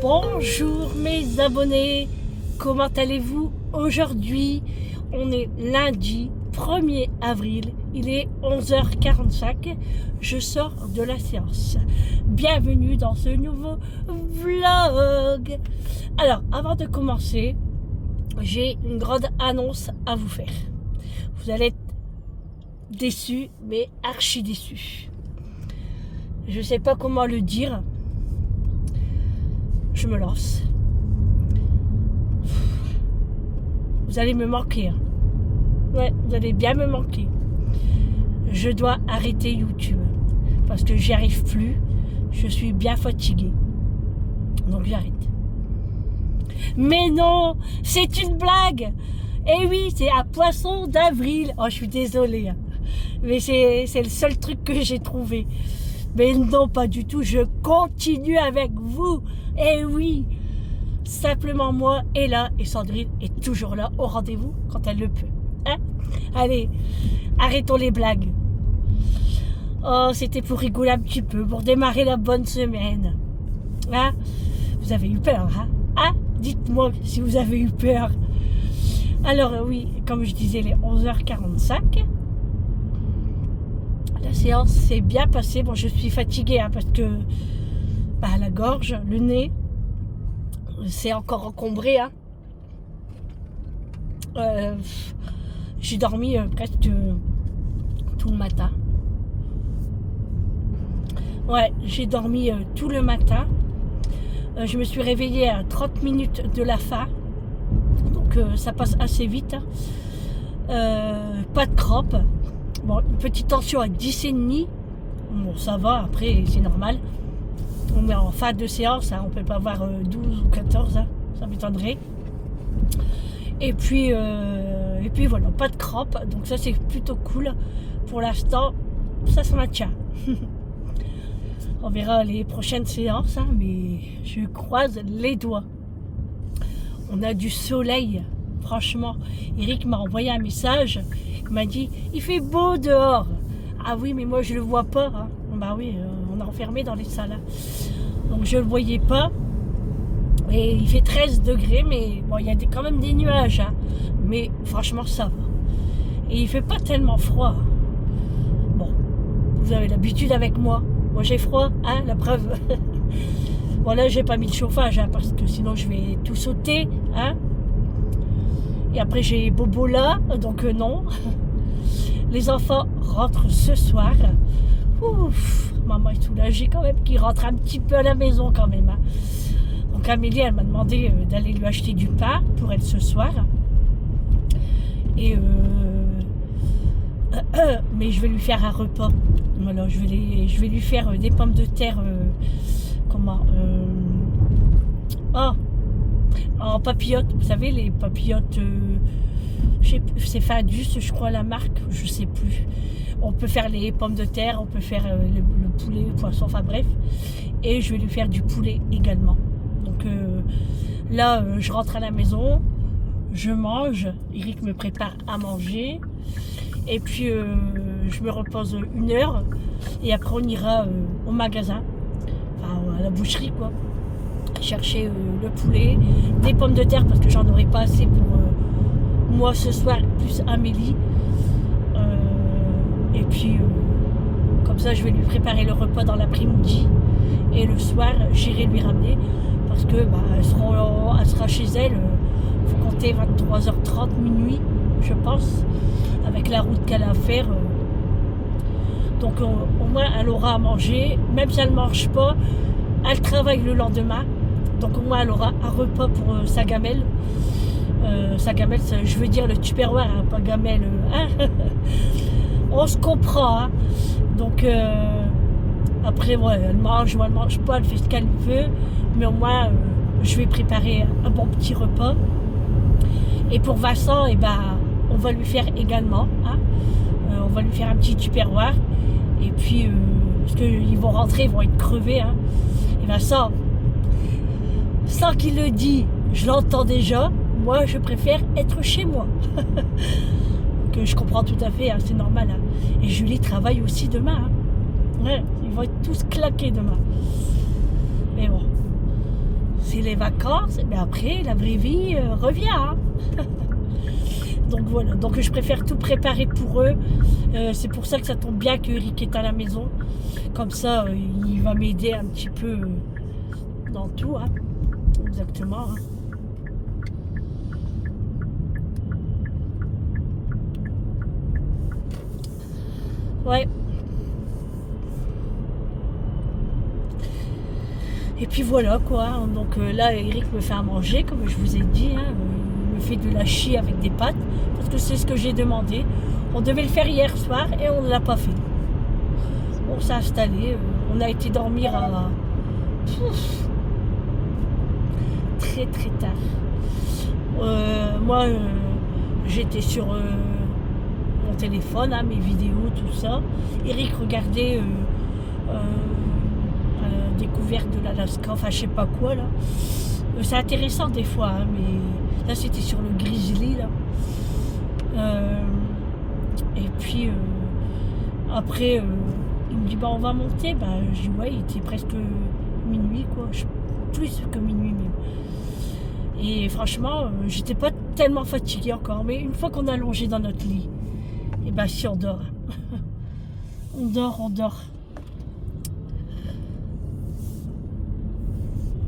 Bonjour mes abonnés, comment allez-vous aujourd'hui? On est lundi 1er avril, il est 11h45, je sors de la séance. Bienvenue dans ce nouveau vlog. Alors, avant de commencer, j'ai une grande annonce à vous faire. Vous allez être déçus, mais archi déçus. Je sais pas comment le dire. Je me lance. Vous allez me manquer. Hein. Ouais, vous allez bien me manquer. Je dois arrêter YouTube parce que j'y arrive plus. Je suis bien fatiguée. Donc j'arrête. Mais non, c'est une blague. Eh oui, c'est un poisson d'avril. Oh, je suis désolée. Hein. Mais c'est le seul truc que j'ai trouvé. Mais non, pas du tout. Je continue avec vous. Eh oui, simplement moi est là et Sandrine est toujours là au rendez-vous quand elle le peut. Hein? Allez, arrêtons les blagues. Oh, c'était pour rigoler un petit peu, pour démarrer la bonne semaine. Hein? Vous avez eu peur, hein? Hein? Dites-moi si vous avez eu peur. Alors oui, comme je disais, les 11h45. La séance s'est bien passée. Bon, je suis fatiguée hein, parce que la gorge, le nez, c'est encore encombré. Hein. J'ai dormi presque tout le matin. Ouais, j'ai dormi tout le matin. Je me suis réveillée à 30 minutes de la fin. Donc ça passe assez vite. Hein. Pas de crampe. Bon, une petite tension à 10,5. Bon, ça va, après, c'est normal. On est en fin de séance, hein, on ne peut pas avoir 12 ou 14, hein, ça m'étonnerait. Et puis voilà, pas de crampe, donc ça c'est plutôt cool. Pour l'instant, ça se maintient. On verra les prochaines séances, hein, mais je croise les doigts. On a du soleil, franchement. Eric m'a envoyé un message, il m'a dit, il fait beau dehors. Ah oui, mais moi je le vois pas. Hein. Bah oui, on est enfermé dans les salles. Donc je le voyais pas. Et il fait 13 degrés, mais bon, il y a quand même des nuages. Hein. Mais franchement, ça va. Et il fait pas tellement froid. Bon, vous avez l'habitude avec moi. Moi j'ai froid, hein, la preuve. Bon là, j'ai pas mis le chauffage, hein, parce que sinon je vais tout sauter. Hein. Et après j'ai Bobo là, donc non. Les enfants rentrent ce soir. Ouf, maman est soulagée quand même qu'il rentre un petit peu à la maison quand même. Hein. Donc Amélie, elle m'a demandé d'aller lui acheter du pain pour elle ce soir. Et mais je vais lui faire un repas. Voilà, je vais lui faire des pommes de terre. En papillotes. Vous savez, les papillotes. C'est Findus, je crois, la marque, je sais plus. On peut faire les pommes de terre, on peut faire le poulet, le poisson, enfin bref. Et je vais lui faire du poulet également. Donc là, je rentre à la maison, je mange, Eric me prépare à manger. Et puis, je me repose 1 heure. Et après, on ira au magasin, enfin à la boucherie, quoi. Chercher le poulet, des pommes de terre, parce que j'en aurai pas assez pour... moi ce soir, plus Amélie. Et puis, comme ça, je vais lui préparer le repas dans l'après-midi. Et le soir, j'irai lui ramener. Parce que elle sera chez elle, il faut compter 23h30, minuit, je pense. Avec la route qu'elle a à faire. Donc, au moins, elle aura à manger. Même si elle ne mange pas, elle travaille le lendemain. Donc, au moins, elle aura un repas pour sa gamelle. Sa gamelle, je veux dire le tupperware, hein, pas gamelle. Hein. On se comprend. Hein. Donc, après, ouais, elle mange ou elle mange pas, elle fait ce qu'elle veut. Mais au moins, je vais préparer un bon petit repas. Et pour Vincent, on va lui faire également. Hein. On va lui faire un petit tupperware. Et puis, parce qu'ils vont rentrer, ils vont être crevés. Hein. Et Vincent, sans qu'il le dise, je l'entends déjà. Moi, je préfère être chez moi. Que je comprends tout à fait, hein, c'est normal. Hein. Et Julie travaille aussi demain. Hein. Ouais, ils vont être tous claqués demain. Mais bon, c'est les vacances, mais après, la vraie vie revient. Hein. Donc voilà, donc je préfère tout préparer pour eux. C'est pour ça que ça tombe bien que Eric est à la maison. Comme ça, il va m'aider un petit peu dans tout. Hein. Exactement. Hein. Ouais. Et puis voilà quoi. Donc là, Eric me fait à manger, comme je vous ai dit. Hein. Il me fait de la chie avec des pâtes, parce que c'est ce que j'ai demandé. On devait le faire hier soir et on ne l'a pas fait. On s'est installé. On a été dormir à très très tard. Moi, j'étais sur mon téléphone, hein, mes vidéos, tout ça. Eric regardait découverte de l'Alaska, enfin je sais pas quoi là. C'est intéressant des fois, hein, mais là c'était sur le Grizzly là. Et puis après il me dit bah on va monter, bah je dis ouais, il était presque minuit quoi, plus que minuit même. Et franchement j'étais pas tellement fatiguée encore, mais une fois qu'on a allongé dans notre lit, et bah si on dort. on dort.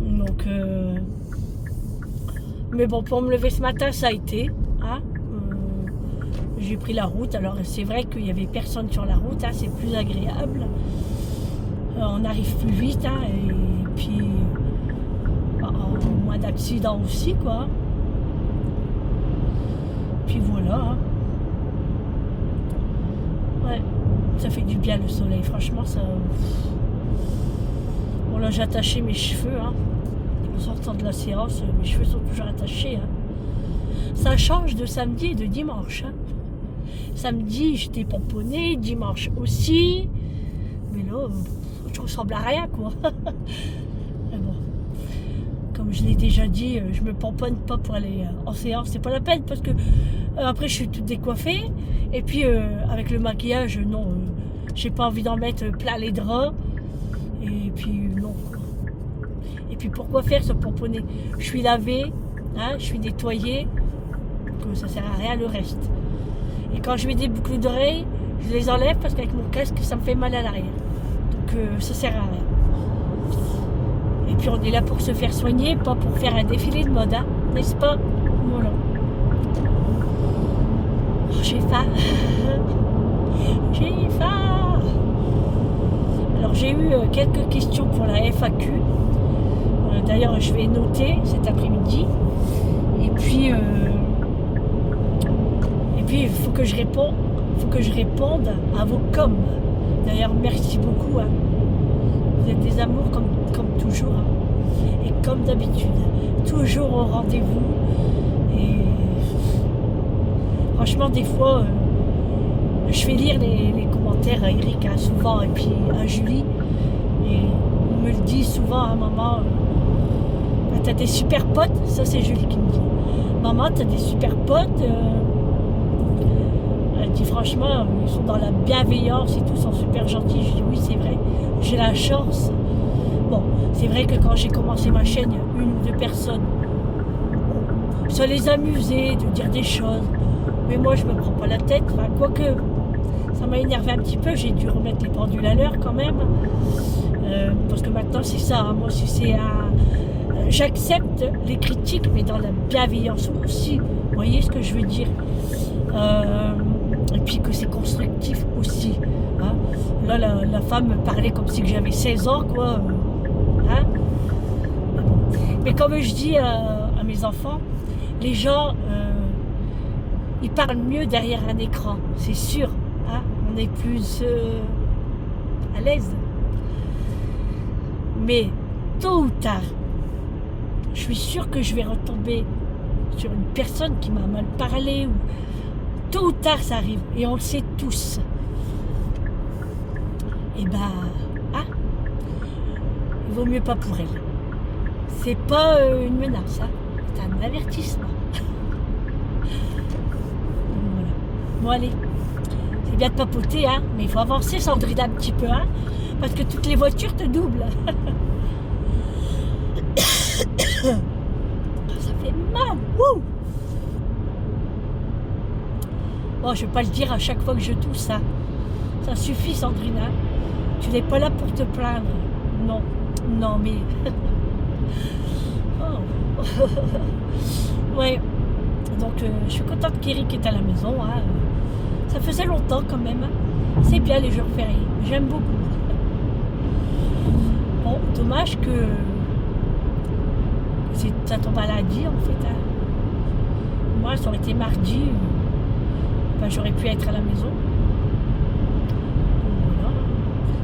Donc mais bon, pour me lever ce matin ça a été, hein. J'ai pris la route, alors c'est vrai qu'il n'y avait personne sur la route, hein, c'est plus agréable, on arrive plus vite, hein, et puis moins d'accidents aussi quoi. Puis voilà, hein. Ouais, ça fait du bien le soleil, franchement ça. Bon là j'ai attaché mes cheveux, hein. En sortant de la séance, mes cheveux sont toujours attachés, hein. Ça change de samedi et de dimanche, hein. Samedi j'étais pomponnée, dimanche aussi, mais là je ressemble à rien quoi. Mais bon, comme je l'ai déjà dit, je me pomponne pas pour aller en séance, c'est pas la peine parce que après je suis toute décoiffée et puis avec le maquillage non, j'ai pas envie d'en mettre plein les draps et puis non quoi. Et puis pourquoi faire se pomponner? Je suis lavée, hein, je suis nettoyée, donc ça sert à rien le reste. Et quand je mets des boucles d'oreilles, je les enlève parce qu'avec mon casque, ça me fait mal à l'arrière. Donc ça sert à rien. Et puis on est là pour se faire soigner, pas pour faire un défilé de mode, hein, n'est-ce pas? Voilà. Oh, j'ai faim. J'ai faim. Alors j'ai eu quelques questions pour la FAQ. D'ailleurs, je vais noter cet après-midi. Et puis il faut que je réponde à vos coms. D'ailleurs, merci beaucoup. Hein. Vous êtes des amours comme toujours. Hein. Et comme d'habitude, toujours au rendez-vous. Et franchement, des fois, je fais lire les commentaires à Eric, hein, souvent, et puis à Julie. Et on me le dit souvent à maman. T'as des super potes, ça c'est Julie qui me dit. Maman, t'as des super potes. Elle dit franchement, ils sont dans la bienveillance et tout, ils sont super gentils. Je dis oui, c'est vrai, j'ai la chance. Bon, c'est vrai que quand j'ai commencé ma chaîne, une ou deux personnes, ça les amusait de dire des choses. Mais moi, je me prends pas la tête. Enfin, quoique, ça m'a énervé un petit peu. J'ai dû remettre les pendules à l'heure quand même. Parce que maintenant, c'est ça. Hein. Moi, si c'est un... J'accepte les critiques, mais dans la bienveillance aussi. Vous voyez ce que je veux dire? Et puis que c'est constructif aussi. Hein. Là, la femme me parlait comme si j'avais 16 ans, quoi. Hein. Mais comme je dis à mes enfants, les gens, ils parlent mieux derrière un écran, c'est sûr. Hein. On est plus à l'aise. Mais tôt ou tard, je suis sûre que je vais retomber sur une personne qui m'a mal parlé. Ou... Tôt ou tard, ça arrive. Et on le sait tous. Et ben, hein, il vaut mieux pas pour elle. C'est pas une menace, hein. C'est un avertissement. Voilà. Bon, allez. C'est bien de papoter, hein, mais il faut avancer, Sandrine, un petit peu, hein, parce que toutes les voitures te doublent. Ça fait mal. Wouh. Bon, je vais pas le dire à chaque fois que je tousse ça. Ça suffit, Sandrine. Hein. Tu n'es pas là pour te plaindre. Non. Non, mais... oh. Ouais. Donc, je suis contente qu'Eric est à la maison. Hein. Ça faisait longtemps quand même. Hein. C'est bien les jours fériés. J'aime beaucoup. Bon, dommage que ça tombe à lundi en fait. Hein. Moi, ça aurait été mardi. Ben, j'aurais pu être à la maison. Voilà.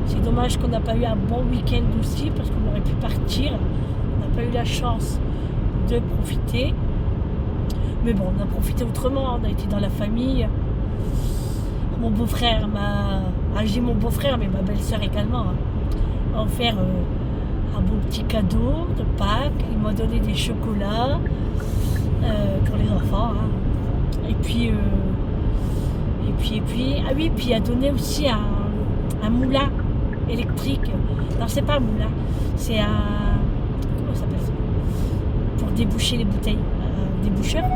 C'est dommage qu'on n'a pas eu un bon week-end aussi parce qu'on aurait pu partir. On n'a pas eu la chance de profiter. Mais bon, on a profité autrement. On a été dans la famille. Mon beau-frère m'a... Ah, je dis mon beau-frère, mais ma belle-sœur également. Hein, m'a offert un beau petit cadeau de Pâques. Il m'a donné des chocolats pour les enfants. Hein. Et puis... ah oui, puis il a donné aussi un moulin électrique. Non, c'est pas un moulin, c'est un... Comment ça s'appelle ça? Pour déboucher les bouteilles. Déboucheur. Donc,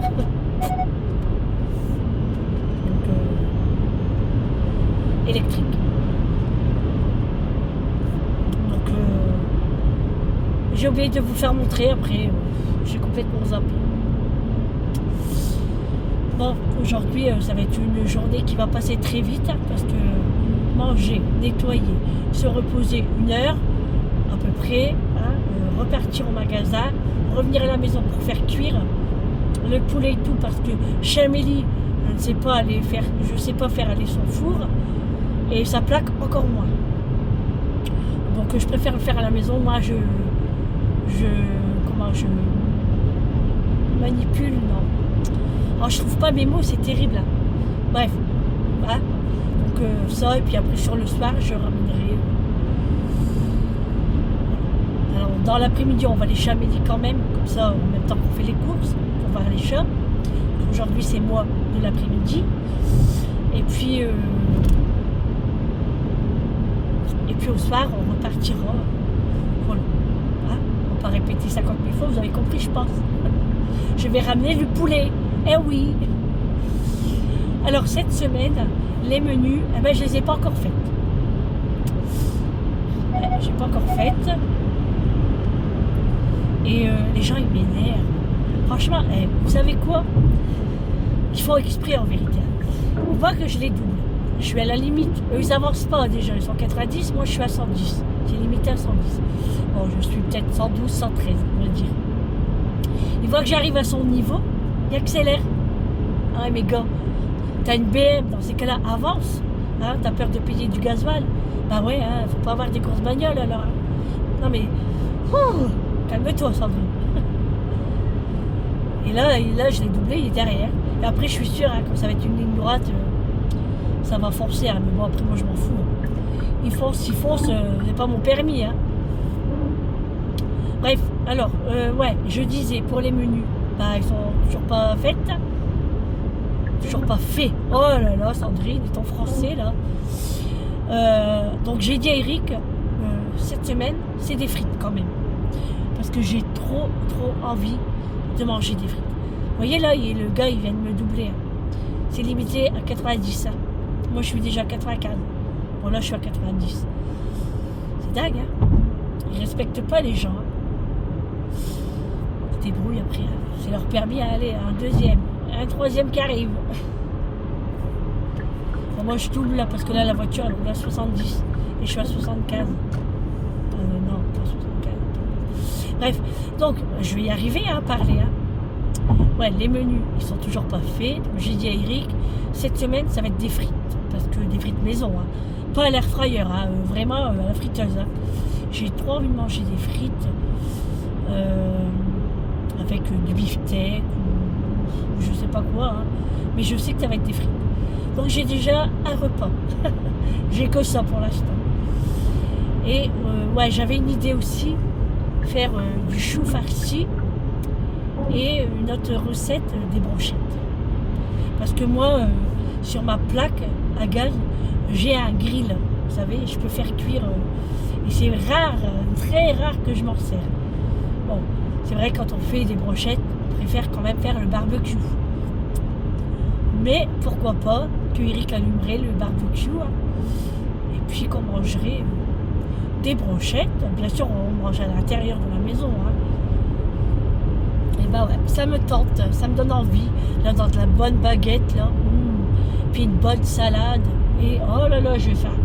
électrique. Donc, j'ai oublié de vous faire montrer après. J'ai complètement zappé. Bon, aujourd'hui, ça va être une journée qui va passer très vite hein, parce que manger, nettoyer, se reposer 1 heure à peu près, hein, repartir au magasin, revenir à la maison pour faire cuire le poulet et tout parce que chez Amélie, je ne sais pas faire aller son four et sa plaque encore moins. Donc je préfère le faire à la maison. Moi, je manipule, non. Alors, je trouve pas mes mots, c'est terrible. Hein. Bref, voilà. Donc ça, et puis après sur le soir, je ramènerai. Alors dans l'après-midi, on va aller chez Amélie quand même, comme ça, en même temps qu'on fait les courses, pour voir les chats. Aujourd'hui, c'est moi de l'après-midi. Et puis au soir, on repartira. Voilà. Hein, on va pas répéter 50 000 fois, vous avez compris, je pense. Je vais ramener du poulet. Eh oui. Alors cette semaine, les menus, eh ben, je les ai pas encore faites. Ouais, j'ai pas encore faites. Et les gens ils m'énervent. Franchement, vous savez quoi? Ils font exprès en vérité. On voit que je les double. Je suis à la limite. Eux ils avancent pas déjà. Ils sont 90, moi je suis à 110. J'ai limité à 110. Bon, je suis peut-être 112, 113, on va dire. Ils voient que j'arrive à son niveau. Il accélère. Ah mais gars, t'as une BM, dans ces cas-là, avance. Hein, t'as peur de payer du gasoil. Bah ouais, hein, faut pas avoir des grosses bagnoles alors. Non mais, calme-toi Sandrine. Et là, je l'ai doublé, il est derrière. Et après, je suis sûre, hein, quand ça va être une ligne droite, ça va foncer. Hein, mais bon, après, moi, je m'en fous. Hein. Ils foncent, c'est pas mon permis. Hein. Bref, alors, ouais, je disais, pour les menus, bah, ils sont toujours pas faits. Toujours pas faits. Oh là là, Sandrine, est en français, là. Donc, j'ai dit à Eric, cette semaine, c'est des frites, quand même. Parce que j'ai trop envie de manger des frites. Vous voyez, là, le gars, il vient de me doubler. Hein. C'est limité à 90. Hein. Moi, je suis déjà à 95. Bon, là, je suis à 90. C'est dingue, hein. Ils respectent pas les gens. Hein. Ils se débrouillent après. Hein. C'est leur permis à aller à un deuxième, un troisième qui arrive. Bon, moi, je double là parce que là, la voiture, elle roule à 70 et je suis à 75. Non, pas 75. Bref, donc, je vais y arriver à parler. Hein. Ouais, les menus, ils sont toujours pas faits. J'ai dit à Eric, cette semaine, ça va être des frites. Parce que des frites maison, hein. Pas à l'air fryer, hein. Vraiment à la friteuse. Hein. J'ai trop envie de manger des frites avec du beefsteak ou je sais pas quoi. Hein. Mais je sais que ça va être des frites. Donc j'ai déjà un repas. J'ai que ça pour l'instant. Et ouais, j'avais une idée aussi, faire du chou farci et une autre recette, des brochettes. Parce que moi, sur ma plaque à gaz, j'ai un grill. Vous savez, je peux faire cuire. Et c'est rare, très rare que je m'en sers. Bon, C'est vrai, quand on fait des brochettes, on préfère quand même faire le barbecue. Mais pourquoi pas que Eric allumerait le barbecue, hein, et puis qu'on mangerait des brochettes. Bien sûr, on mange à l'intérieur de la maison. Hein. Et bah ouais, ça me tente, ça me donne envie. Là, dans de la bonne baguette, là, puis une bonne salade. Et oh là là, j'ai faim.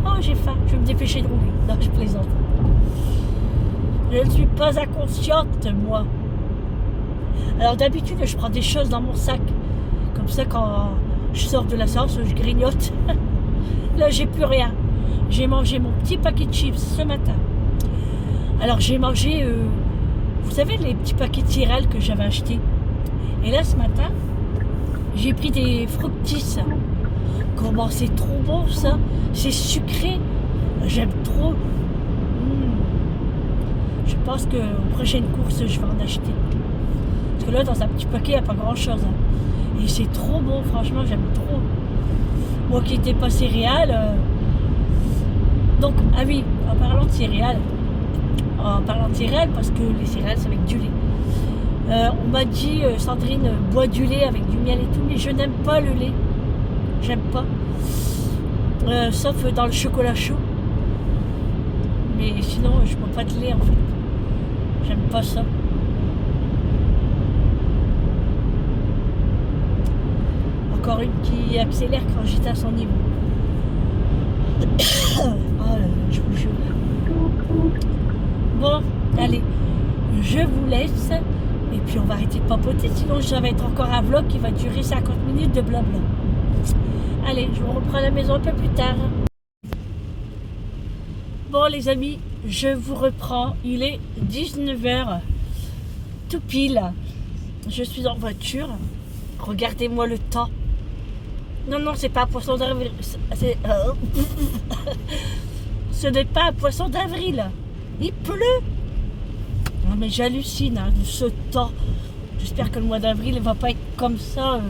Oh, j'ai faim, je vais me dépêcher de rouler. Non, je plaisante. Je ne suis pas inconsciente, moi. Alors d'habitude, je prends des choses dans mon sac. Comme ça, quand je sors de la séance, je grignote. Là, j'ai plus rien. J'ai mangé mon petit paquet de chips ce matin. Alors, j'ai mangé, vous savez, les petits paquets de céréales que j'avais achetés. Et là, ce matin, j'ai pris des fructis. Comment c'est trop bon, ça. C'est sucré. J'aime trop. Je pense qu'aux prochaines courses, je vais en acheter. Parce que là, dans un petit paquet, il n'y a pas grand-chose. Hein. Et c'est trop bon, franchement, j'aime trop. Moi qui n'étais pas céréales. Donc, ah oui, en parlant de céréales, parce que les céréales, c'est avec du lait. On m'a dit, Sandrine, bois du lait avec du miel et tout, mais je n'aime pas le lait. J'aime pas. Sauf dans le chocolat chaud. Mais sinon, je bois pas de lait, en fait. J'aime pas ça. Encore une qui accélère quand j'étais à son niveau. Oh, je vous jure. Bon, allez, je vous laisse. Et puis on va arrêter de papoter, sinon ça va être encore un vlog qui va durer 50 minutes de blabla. Allez, je vous reprends à la maison un peu plus tard. Bon les amis, je vous reprends. Il est 19h, tout pile. Je suis en voiture. Regardez-moi le temps. Non, non, c'est pas un poisson d'avril. Ce n'est pas un poisson d'avril. Il pleut. Non, mais j'hallucine hein, de ce temps. J'espère que le mois d'avril ne va pas être comme ça.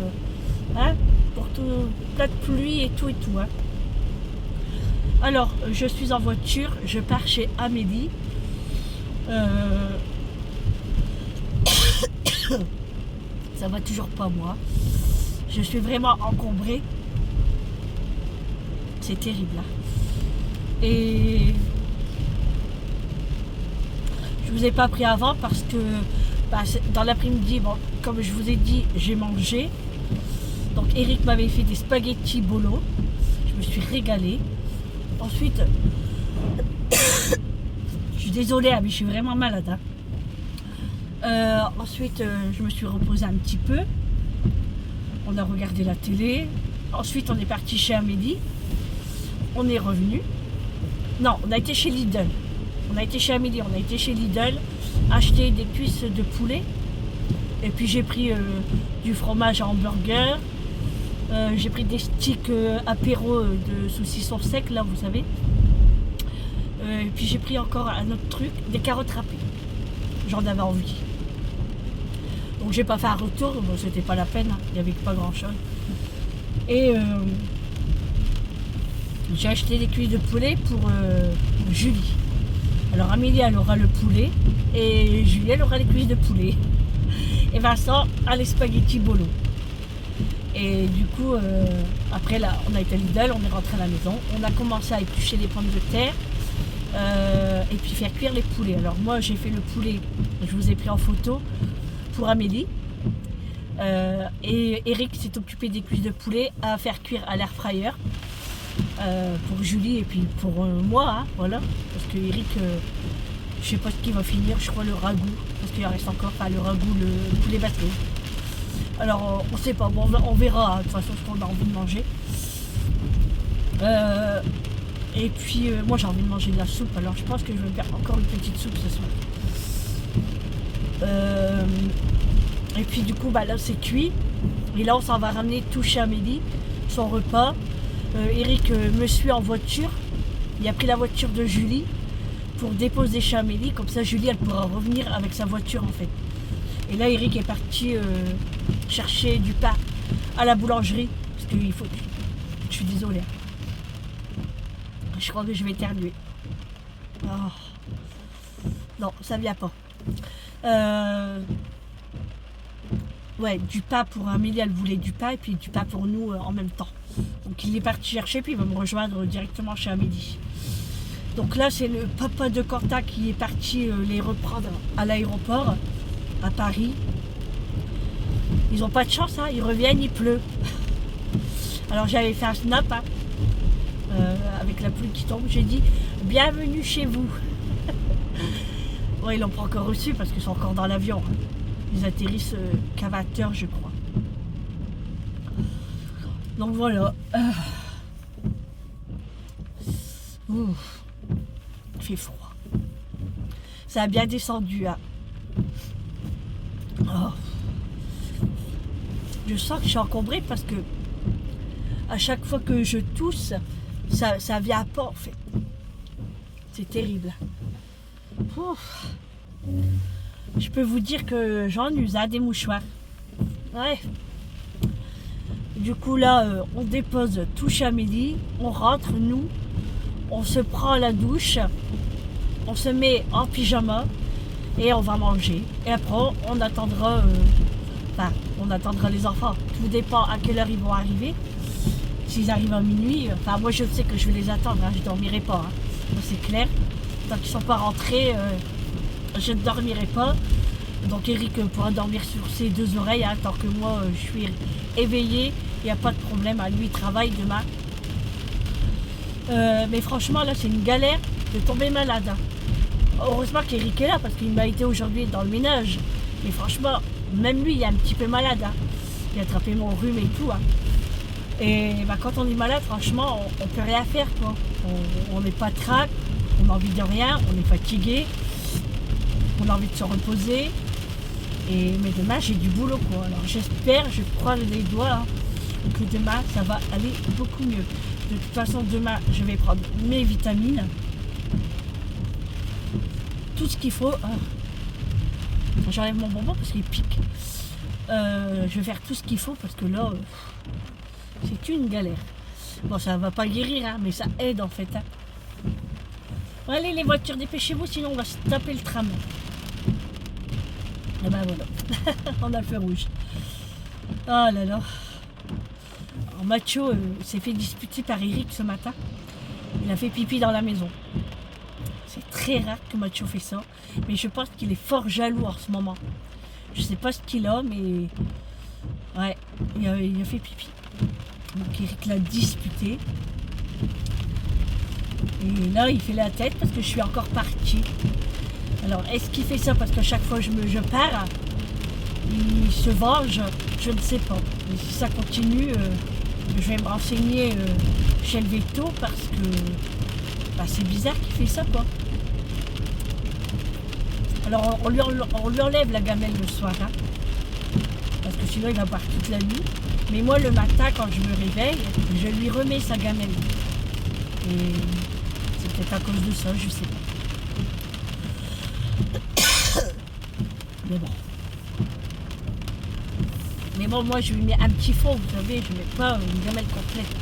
Hein, pour tout, plein de pluie et tout. Hein. Alors, je suis en voiture. Je pars chez Amélie. Ça va toujours pas, moi. Je suis vraiment encombrée. C'est terrible. Hein. Et je vous ai pas pris avant parce que dans l'après-midi, bon, comme je vous ai dit, j'ai mangé. Donc Eric m'avait fait des spaghettis bolo. Je me suis régalée. Ensuite, je suis désolée, mais je suis vraiment malade. Hein. Ensuite, je me suis reposée un petit peu. On a regardé la télé. Ensuite, on est parti chez Amélie. On est revenu. Non, on a été chez Lidl. On a été chez Amélie, on a été chez Lidl, acheter des cuisses de poulet. Et puis j'ai pris du fromage à hamburger. J'ai pris des sticks apéro de saucisson sec, là, vous savez. Et puis j'ai pris encore un autre truc, des carottes râpées. J'en avais envie. Donc j'ai pas fait un retour, bon, c'était pas la peine, hein. Il n'y avait pas grand chose. Et j'ai acheté des cuisses de poulet pour Julie. Alors Amélie elle aura le poulet et Julie elle aura les cuisses de poulet. Et Vincent a les spaghettis bolo. Et du coup, après là, on a été à Lidl, on est rentré à la maison, on a commencé à éplucher les pommes de terre et puis faire cuire les poulets. Alors moi j'ai fait le poulet, je vous ai pris en photo pour Amélie. Et Eric s'est occupé des cuisses de poulet à faire cuire à l'air fryer pour Julie et puis pour moi, hein, voilà. Parce que Eric, je sais pas ce qu'il va finir, je crois le ragoût, parce qu'il en reste encore, pas le ragoût, le poulet batté. Alors on sait pas, bon, on verra hein, de toute façon ce qu'on a envie de manger. Et puis moi j'ai envie de manger de la soupe, alors je pense que je vais faire encore une petite soupe ce soir. Et puis du coup là c'est cuit. Et là on s'en va ramener tout chez Amélie, son repas. Eric me suit en voiture. Il a pris la voiture de Julie pour déposer chez Amélie. Comme ça Julie elle pourra revenir avec sa voiture en fait. Et là Eric est parti chercher du pain à la boulangerie. Parce qu'il faut... Je suis désolée. Je crois que je vais éternuer. Oh. Non, ça vient pas. Ouais, du pain pour Amélie, elle voulait du pain et puis du pain pour nous en même temps. Donc il est parti chercher puis il va me rejoindre directement chez Amélie. Donc là c'est le papa de Quentin qui est parti les reprendre à l'aéroport à Paris. Ils n'ont pas de chance, hein, ils reviennent, il pleut. Alors j'avais fait un snap hein, avec la pluie qui tombe, j'ai dit bienvenue chez vous. Ouais, ils l'ont pas encore reçu parce qu'ils sont encore dans l'avion. Hein. Ils atterrissent qu'à 20h je crois. Donc voilà. Il fait froid. Ça a bien descendu. Hein. Oh. Je sens que je suis encombrée parce que à chaque fois que je tousse, ça vient pas en fait. C'est terrible. Ouf. Je peux vous dire que j'en use des mouchoirs. Ouais. Du coup là, on dépose tout chez Amélie, on rentre nous, on se prend la douche, on se met en pyjama et on va manger. Et après on attendra, on attendra les enfants. Tout dépend à quelle heure ils vont arriver. S'ils arrivent à minuit, moi je sais que je vais les attendre, hein, je ne dormirai pas. Hein. C'est clair. Tant qu'ils ne sont pas rentrés, je ne dormirai pas. Donc Eric pourra dormir sur ses deux oreilles, hein, tant que moi je suis éveillée, il n'y a pas de problème, à lui il travaille demain. Mais franchement là c'est une galère de tomber malade. Hein. Heureusement qu'Eric est là parce qu'il m'a été aujourd'hui dans le ménage. Mais franchement, même lui il est un petit peu malade. Hein. Il a attrapé mon rhume et tout. Hein. Et quand on est malade, franchement, on ne peut rien faire. Quoi. On n'est pas trac, on n'a envie de rien, on est fatigué, on a envie de se reposer. Mais demain, j'ai du boulot. Quoi. Alors j'espère, je croise les doigts, hein, que demain, ça va aller beaucoup mieux. De toute façon, demain, je vais prendre mes vitamines. Tout ce qu'il faut. J'enlève mon bonbon parce qu'il pique. Je vais faire tout ce qu'il faut parce que là... c'est une galère. Bon, ça va pas guérir, hein, mais ça aide en fait. Hein. Bon, allez les voitures, dépêchez-vous, sinon on va se taper le tram. Et ben voilà, on a le feu rouge. Oh là là. Alors, Macho s'est fait disputer par Eric ce matin. Il a fait pipi dans la maison. C'est très rare que Macho fait ça, mais je pense qu'il est fort jaloux en ce moment. Je sais pas ce qu'il a, mais ouais, il a fait pipi. Donc Eric l'a disputé. Et là, il fait la tête parce que je suis encore partie. Alors, est-ce qu'il fait ça parce qu'à chaque fois je pars, il se venge? Je ne sais pas. Mais si ça continue, je vais me renseigner chez le veto parce que c'est bizarre qu'il fait ça, quoi. Alors, on lui enlève la gamelle le soir, hein, parce que sinon il va boire toute la nuit. Mais moi, le matin, quand je me réveille, je lui remets sa gamelle. Et c'est peut-être à cause de ça, je sais pas. Mais bon, moi, je lui mets un petit fond, vous savez, je ne mets pas une gamelle complète.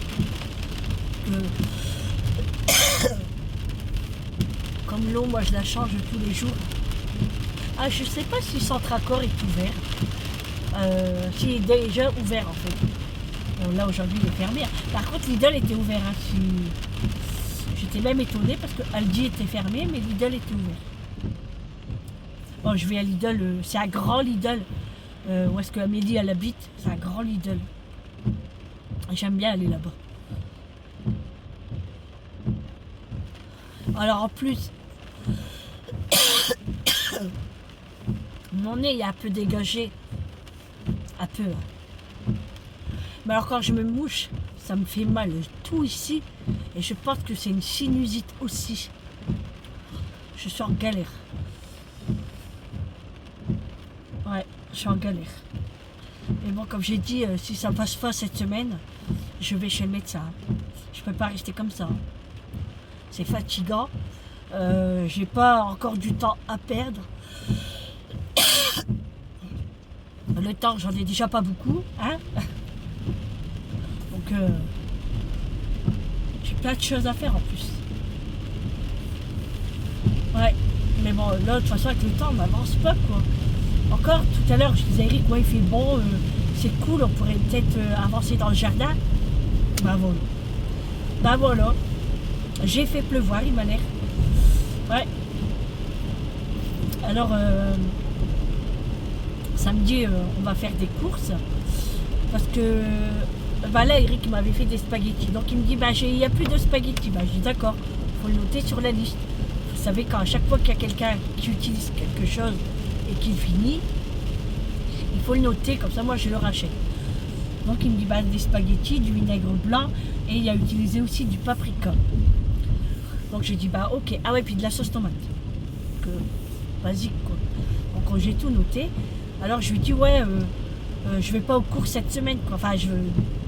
Comme l'eau, moi, je la change tous les jours. Ah, je sais pas si Centracor est ouvert. S'il est déjà ouvert en fait. Bon, là aujourd'hui il est fermé. Par contre Lidl était ouvert. Hein, j'étais même étonnée parce que Aldi était fermé mais Lidl était ouvert. Bon, je vais à Lidl, c'est un grand Lidl. Où est-ce que Amélie elle habite? C'est un grand Lidl. J'aime bien aller là-bas. Alors en plus, mon nez est un peu dégagé. Un peu. Mais alors quand je me mouche, ça me fait mal tout ici. Et je pense que c'est une sinusite aussi. Je suis en galère. Ouais, je suis en galère. Mais bon, comme j'ai dit, si ça passe pas cette semaine, je vais chez le médecin. Je peux pas rester comme ça. C'est fatigant. J'ai pas encore du temps à perdre. Le temps, j'en ai déjà pas beaucoup, hein. Donc, j'ai plein de choses à faire en plus. Ouais, mais bon. bon, là, de toute façon, avec le temps, on n'avance pas, quoi. Encore, tout à l'heure, je disais à Eric, ouais, il fait bon, c'est cool, on pourrait peut-être avancer dans le jardin. Ben voilà. Ben voilà. J'ai fait pleuvoir, il m'a l'air. Ouais. Alors, samedi, on va faire des courses. Parce que, ben là, Eric m'avait fait des spaghettis. Donc, il me dit, ben, il n'y a plus de spaghettis. Ben, je dis, d'accord, il faut le noter sur la liste. Vous savez qu'à chaque fois qu'il y a quelqu'un qui utilise quelque chose et qu'il finit, il faut le noter, comme ça, moi, je le rachète. Donc, il me dit, ben, des spaghettis, du vinaigre blanc, et il a utilisé aussi du paprika. Donc, j'ai dit, bah, ok. Ah ouais, puis de la sauce tomate. Basique, quoi. Donc, j'ai tout noté. Alors, je lui dis, ouais, je vais pas aux courses cette semaine, quoi. Enfin,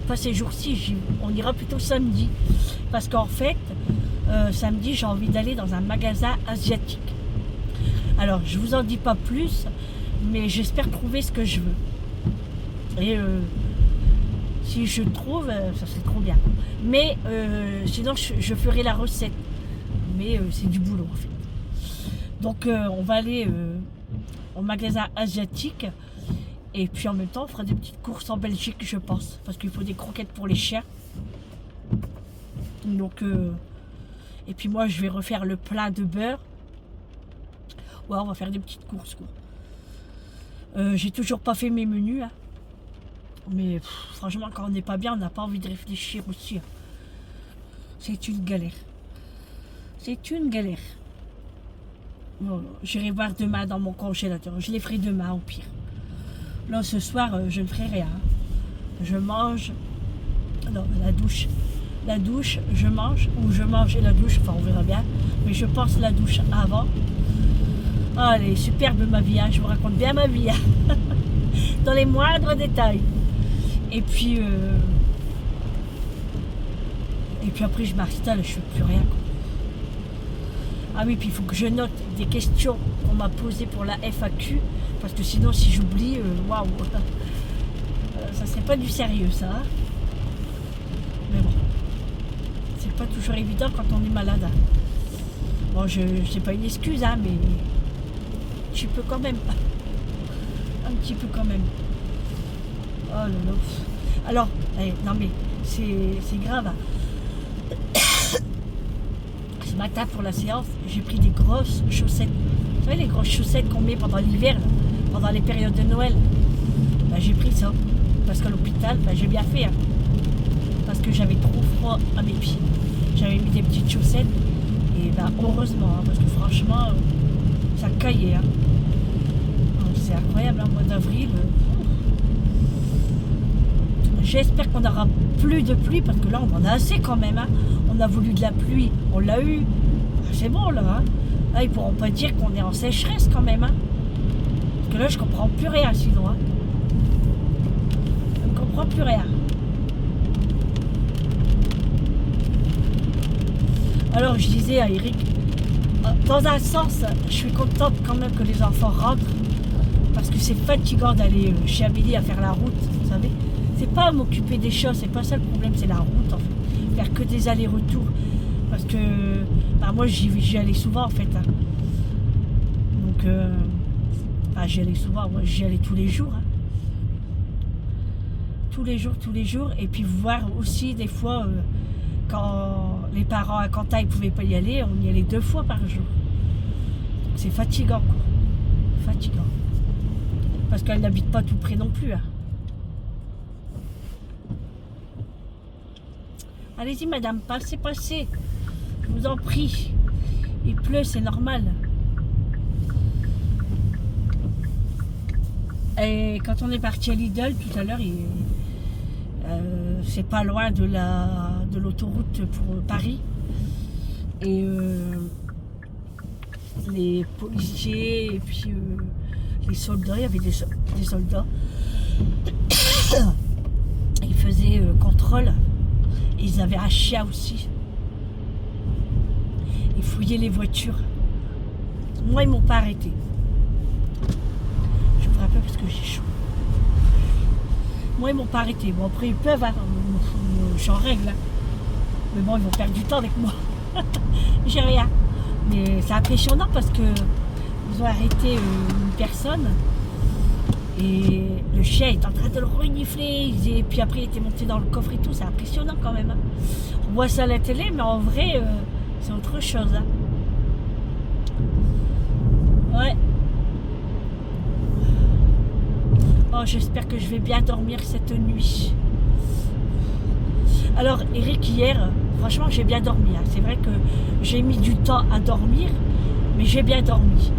pas ces jours-ci, on ira plutôt samedi. Parce qu'en fait, samedi, j'ai envie d'aller dans un magasin asiatique. Alors, je vous en dis pas plus, mais j'espère trouver ce que je veux. Et si je trouve, ça serait trop bien. Mais sinon, je ferai la recette. Mais c'est du boulot, en fait. Donc, on va aller au magasin asiatique. Et puis, en même temps, on fera des petites courses en Belgique, je pense. Parce qu'il faut des croquettes pour les chiens. Donc, et puis moi, je vais refaire le plat de beurre. Ouais, on va faire des petites courses, quoi. J'ai toujours pas fait mes menus, hein. Mais franchement, quand on n'est pas bien, on n'a pas envie de réfléchir aussi, hein. C'est une galère. C'est une galère. Bon, j'irai voir demain dans mon congélateur. Je les ferai demain, au pire. Là, ce soir, je ne ferai rien. Je mange. Non, la douche. La douche, je mange. Ou je mange et la douche. Enfin, on verra bien. Mais je pense la douche avant. Ah, elle est superbe, ma vie, hein. Je vous raconte bien ma vie, hein. Dans les moindres détails. Et puis après, je m'installe, je ne fais plus rien, quoi. Ah oui, puis il faut que je note des questions qu'on m'a posées pour la FAQ. Parce que sinon, si j'oublie, waouh, ça serait pas du sérieux, ça, hein. Mais bon, c'est pas toujours évident quand on est malade, hein. Bon, je sais pas une excuse, hein, mais un petit peu quand même. Un petit peu quand même. Oh là là. Alors, non mais, c'est grave, hein. Ce matin, pour la séance, j'ai pris des grosses chaussettes. Vous savez, les grosses chaussettes qu'on met pendant l'hiver, pendant les périodes de Noël. Ben, j'ai pris ça. Parce qu'à l'hôpital, ben, j'ai bien fait, hein. Parce que j'avais trop froid à mes pieds. J'avais mis des petites chaussettes. Et ben, heureusement, hein, parce que franchement, ça caillait, hein. C'est incroyable, hein, au mois d'avril. J'espère qu'on n'aura plus de pluie, parce que là, on en a assez quand même, hein. On a voulu de la pluie, on l'a eu. C'est bon, là, hein. Là, ils ne pourront pas dire qu'on est en sécheresse quand même, hein. Parce que là, je comprends plus rien, sinon, hein. Je ne comprends plus rien. Alors, je disais à Eric, dans un sens, je suis contente quand même que les enfants rentrent, parce que c'est fatigant d'aller chez Amélie à faire la route, vous savez. C'est pas m'occuper des choses, c'est pas ça le problème, c'est la route, en fait. Faire que des allers-retours. Parce que bah, moi, j'y allais souvent, en fait, hein. Donc, bah, j'y allais souvent, moi, j'y allais tous les jours, hein. Tous les jours. Et puis voir aussi, des fois, quand les parents à Quentin, ils pouvaient pas y aller, on y allait 2 fois par jour. Donc, c'est fatigant, quoi. Fatigant. Parce qu'elle n'habite pas tout près non plus, hein. Allez-y, madame, passez. Je vous en prie. Il pleut, c'est normal. Et quand on est parti à Lidl tout à l'heure, c'est pas loin de l'autoroute pour Paris. Et les policiers et puis les soldats, il y avait des soldats. Ils faisaient contrôle. Et ils avaient un chien aussi. Ils fouillaient les voitures. Moi, ils m'ont pas arrêté. Je me rappelle parce que j'ai chaud. Moi, ils m'ont pas arrêté. Bon, après, ils peuvent, hein. Je suis en règle, hein. Mais bon, ils vont perdre du temps avec moi. J'ai rien. Mais c'est impressionnant parce que ils ont arrêté une personne et le chien est en train de le renifler. Et puis après, il était monté dans le coffre et tout. C'est impressionnant quand même. Hein. On voit ça à la télé, mais en vrai, c'est autre chose. Hein. Ouais. Oh, j'espère que je vais bien dormir cette nuit. Alors, Eric, hier, franchement, j'ai bien dormi. Hein. C'est vrai que j'ai mis du temps à dormir, mais j'ai bien dormi.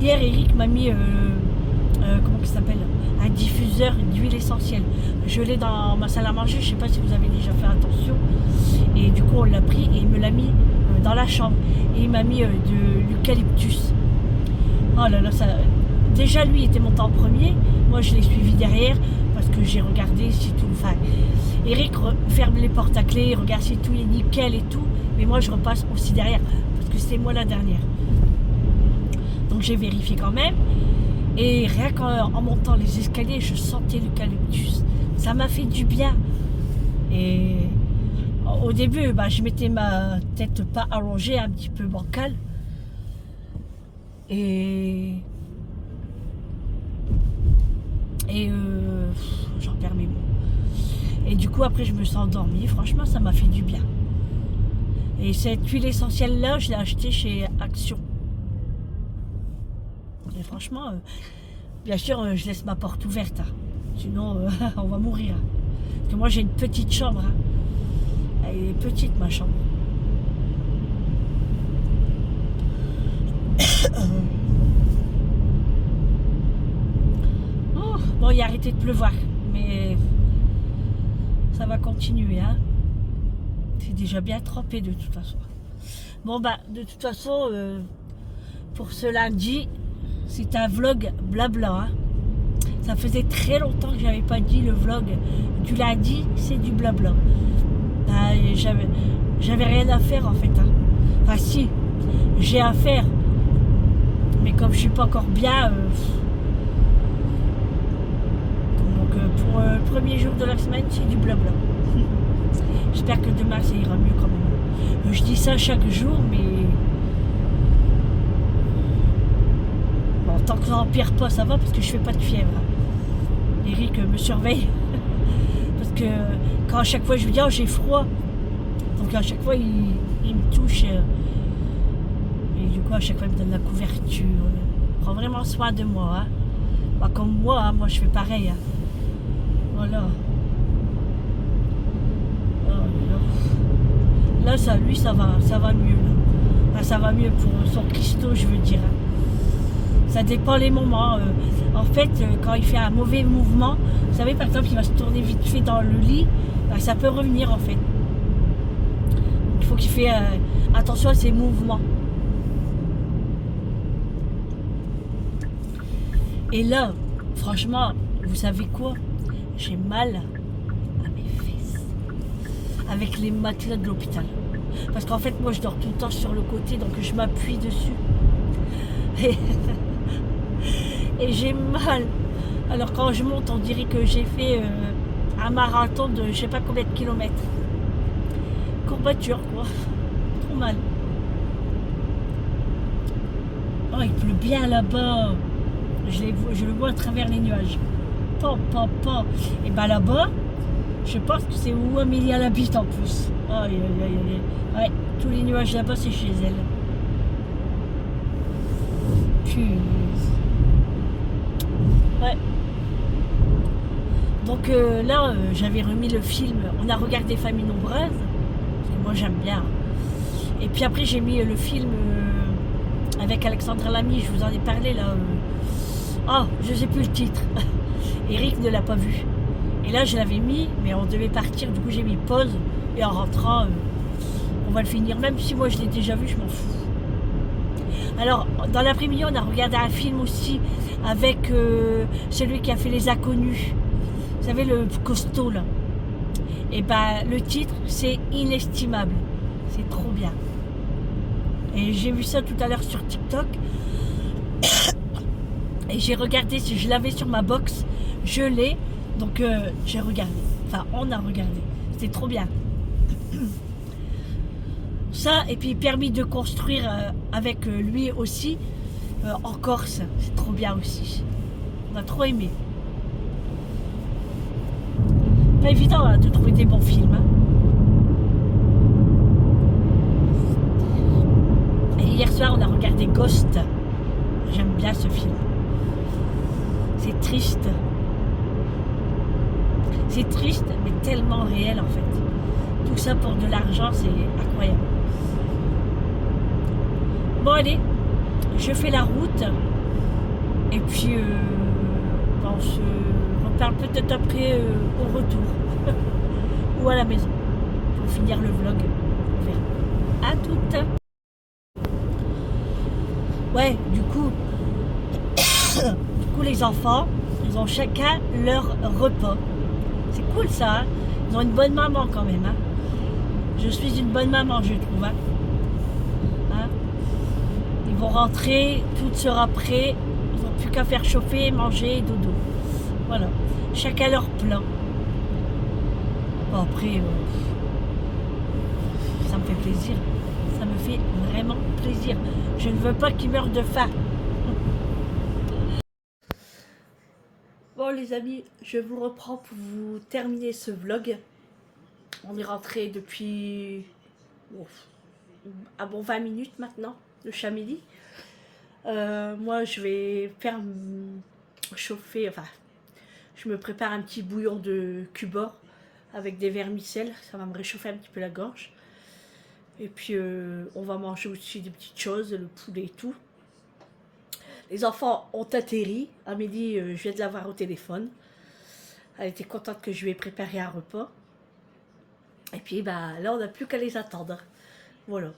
Hier, Eric m'a mis, comment ça s'appelle, un diffuseur d'huile essentielle. Je l'ai dans ma salle à manger, je ne sais pas si vous avez déjà fait attention. Et du coup, on l'a pris et il me l'a mis dans la chambre. Et il m'a mis de l'eucalyptus. Oh là là, ça... Déjà, lui était monté en premier. Moi, je l'ai suivi derrière parce que j'ai regardé si tout... Enfin, Eric ferme les portes à clé, regarde si tout est nickel et tout. Mais moi, je repasse aussi derrière parce que c'était moi la dernière. Donc, j'ai vérifié quand même. Et rien qu'en montant les escaliers, je sentais l'eucalyptus. Ça m'a fait du bien. Et au début, bah, je mettais ma tête pas allongée, un petit peu bancale. Et j'en perds mes mots. Et du coup, après, je me suis endormie. Franchement, ça m'a fait du bien. Et cette huile essentielle-là, je l'ai achetée chez Action. Et franchement, bien sûr, je laisse ma porte ouverte. Hein. Sinon, on va mourir. Hein. Parce que moi, j'ai une petite chambre. Hein. Elle est petite, ma chambre. Oh, bon, il a arrêté de pleuvoir. Mais ça va continuer. Hein. C'est déjà bien trempé de toute façon. Bon, bah, de toute façon, pour ce lundi, c'est un vlog blabla. Hein. Ça faisait très longtemps que j'avais pas dit le vlog du lundi, c'est du blabla. Bah, j'avais rien à faire en fait. Hein. Enfin si, j'ai à faire. Mais comme je suis pas encore bien, donc pour le premier jour de la semaine, c'est du blabla. J'espère que demain ça ira mieux quand même. Je dis ça chaque jour, mais bon, tant que ça n'empire pas, ça va parce que je fais pas de fièvre. Eric me surveille parce que quand à chaque fois je lui dis oh, j'ai froid, donc à chaque fois il me touche et du coup à chaque fois il me donne la couverture. Il prend vraiment soin de moi. Hein. Bah, comme moi, hein, moi je fais pareil. Hein. Voilà. Là, ça, lui, ça va mieux. Là. Enfin, ça va mieux pour son Christo, je veux dire. Hein. Ça dépend les moments. En fait, quand il fait un mauvais mouvement, vous savez, par exemple, il va se tourner vite fait dans le lit, ben, ça peut revenir, en fait. Donc, il faut qu'il fasse attention à ses mouvements. Et là, franchement, vous savez quoi? J'ai mal à mes fesses. Avec les matelas de l'hôpital. Parce qu'en fait, moi, je dors tout le temps sur le côté, donc je m'appuie dessus. Et j'ai mal. Alors, quand je monte, on dirait que j'ai fait un marathon de je sais pas combien de kilomètres. Courbature, quoi. Trop mal. Oh, il pleut bien là-bas. Je le vois à travers les nuages. Et ben là-bas, je pense que c'est où Amélie habite en plus. Aïe. Ouais, tous les nuages là-bas, c'est chez elle. Punaise. Ouais. Donc là, j'avais remis le film. On a regardé Famille Nombreuse. Parce que moi, j'aime bien. Et puis après, j'ai mis le film avec Alexandra Lamy. Je vous en ai parlé là. Je sais plus le titre. Eric ne l'a pas vu. Et là, je l'avais mis, mais on devait partir. Du coup, j'ai mis pause. Et en rentrant, on va le finir. Même si moi, je l'ai déjà vu, je m'en fous. Alors, dans l'après-midi, on a regardé un film aussi avec celui qui a fait Les Inconnus. Vous savez, le costaud, là. Et ben, le titre, c'est Inestimable. C'est trop bien. Et j'ai vu ça tout à l'heure sur TikTok. Et j'ai regardé, si je l'avais sur ma box, je l'ai. Donc, j'ai regardé. Enfin, on a regardé. C'était trop bien. Ça, et puis permis de construire avec lui aussi. En Corse, c'est trop bien aussi. On a trop aimé. Pas évident hein, de trouver des bons films. Hein. Et hier soir, on a regardé Ghost. J'aime bien ce film. C'est triste. C'est triste, mais tellement réel en fait. Tout ça pour de l'argent, c'est incroyable. Bon allez, je fais la route. Et puis, on se reparle peut-être après au retour. Ou à la maison. Pour finir le vlog. On verra. À toutes. Ouais, du coup, les enfants, ils ont chacun leur repas. C'est cool ça, hein. Ils ont une bonne maman quand même. Hein. Je suis une bonne maman, je trouve. Hein. Hein. Ils vont rentrer, tout sera prêt. Ils n'ont plus qu'à faire chauffer, manger, dodo. Voilà. Chacun leur plan. Bon, après, ça me fait plaisir. Ça me fait vraiment plaisir. Je ne veux pas qu'ils meurent de faim. Bon les amis, je vous reprends pour vous terminer ce vlog. On est rentré depuis un bon 20 minutes maintenant de Chamélie. Moi je vais faire chauffer, enfin je me prépare un petit bouillon de cubor avec des vermicelles, ça va me réchauffer un petit peu la gorge. Et puis on va manger aussi des petites choses, le poulet et tout. Les enfants ont atterri. Amélie, je viens de la voir au téléphone. Elle était contente que je lui ai préparé un repas. Et puis bah, là, on n'a plus qu'à les attendre. Voilà.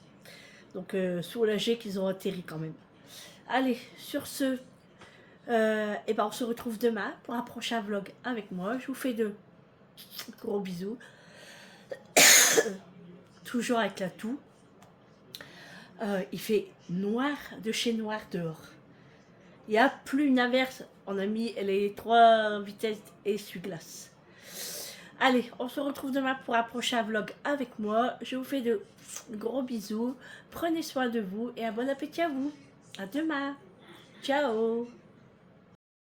Donc, soulagé qu'ils ont atterri quand même. Allez, sur ce, et ben, on se retrouve demain pour un prochain vlog avec moi. Je vous fais de gros bisous. Toujours avec la toux. Il fait noir de chez noir dehors. Il n'y a plus une averse. On a mis les 3 vitesses essuie-glace. Allez, on se retrouve demain pour un prochain vlog avec moi. Je vous fais de gros bisous. Prenez soin de vous et un bon appétit à vous. À demain. Ciao.